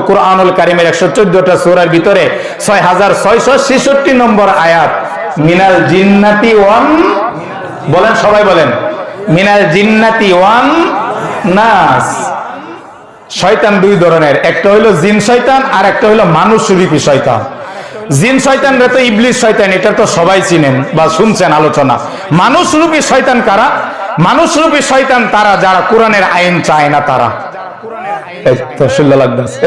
কুরআনুল কারীমের 114টা সূরার ভিতরে 6666 নম্বর আয়াত, মিনাল জিন্নাতি ওয়ান, বলেন সবাই বলেন, মিনাল জিন্নাতি ওয়ান নাস। শয়তান দুই ধরনের, একটা হলো জিন শয়তান আর একটা হলো মানুষ রূপী শয়তান। জিন শয়তান রে তো ইবলিস শয়তান, এটা তো সবাই চিনেন বা শুনছেন আলোচনা। মানুষ রূপী শয়তান কারা? মানুষ রূপী শয়তান তারা যারা কোরআনের আইন চায় না, তারা। এই তো শুনলে লাগতেছে।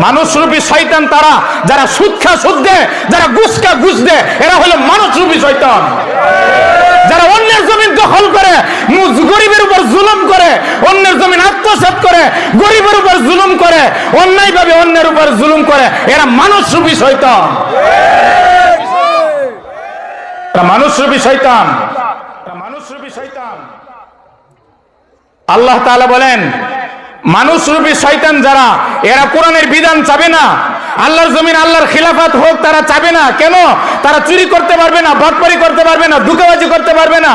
মানুষ রূপী শয়তান তারা যারা সুদ খা সুদ দেয়, যারা ঘুষ খা ঘুষ দেয়, এরা হলো মানুষ রূপী শয়তান। যারা অন্যের জমিন দখল করে, গরিবের উপর জুলুম করে, অন্যের জমিন আত্মসাৎ করে, গরিবের উপর জুলুম করে, অন্যায়ভাবে অন্যের উপর জুলুম করে, এরা মানুষ রূপী শয়তান। মানুষ রূপী শয়তান, মানুষ রূপী শয়তান। আল্লাহ তাআলা বলেন, মানুষ রূপী শয়তান যারা, এরা কোরআনের বিধান চাবে না, আল্লাহর জমিন আল্লাহর খিলাফত হোক তারা চাবে না। কেন? তারা চুরি করতে পারবে না, বাটপারি করতে পারবে না, ধোঁকাবাজি করতে পারবে না,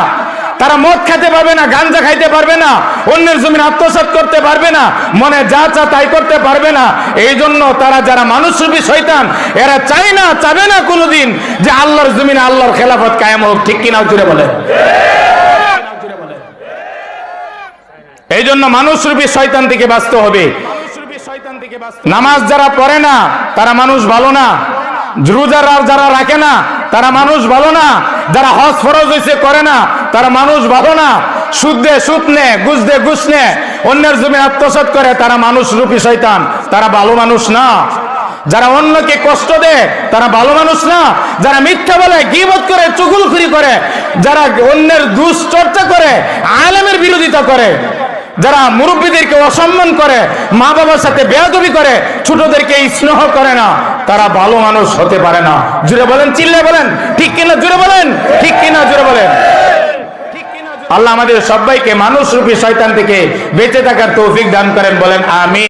তারা মদ খেতে পারবে না, গাঞ্জা খাইতে পারবে না, অন্যের জমিন আত্মসাৎ করতে পারবে না, মনে যা চা তাই করতে পারবে না। এই জন্য তারা যারা মানুষ রূপী শয়তান, এরা চায় না, চাবে না কোনোদিন যে আল্লাহর জমিনে আল্লাহর খেলাফত কায়েম হোক। ঠিক কিনা জুড়ে বলে? এই জন্য মানুষ রূপী শয়তান থেকে বাঁচতে হবে। নামাজ যারা পড়ে না তারা মানুষ ভালো না, রোজা যারা রাখে না তারা মানুষ ভালো না, যারা হজ ফরজ হইছে করে না তারা মানুষ ভালো না, সুদ দে সুদ নে, ঘুষ দে ঘুষ নে, অন্যের জমি আত্মসাৎ করে, তারা মানুষ রূপী শয়তান, তারা ভালো মানুষ না। যারা অন্যকে কষ্ট দেয় তারা ভালো মানুষ না। যারা মিথ্যা বলে, গীবত করে, চুগলখুরি করে, যারা অন্যের দুশ্চর্চা করে, আলেমের বিরোধিতা করে, যারা মুরব্বীদেরকে অসম্মান করে, মা বাবার সাথে বেয়াদবি করে, ছোটদেরকে স্নেহ করে না, তারা ভালো মানুষ হতে পারে না। জুড়ে বলেন, চিল্লে বলেন, ঠিক কিনা জুড়ে বলেন, ঠিক কিনা জুড়ে বলেন। আল্লাহ আমাদের সবাইকে মানুষ রূপী শয়তান থেকে বেঁচে থাকার তৌফিক দান করেন, বলেন আমিন।